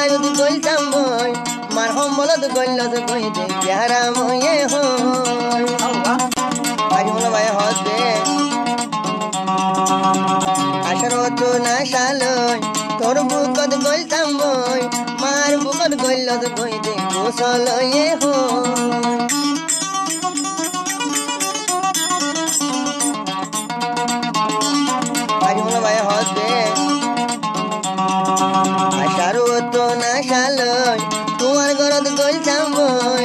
বায়ুত গইলতাম বই মার সম্বলত গইলত গই দে বিহারা ময়ে হই বাজুমলা ভাই হদ দে আশারত না শালই তোর বুকত গইলতাম বই মার বুকত গইলত গই দে গোসলয়ে হই বাজুমলা ভাই হদ দে আশারত না শালই তোমার ঘরত গইলতাম বই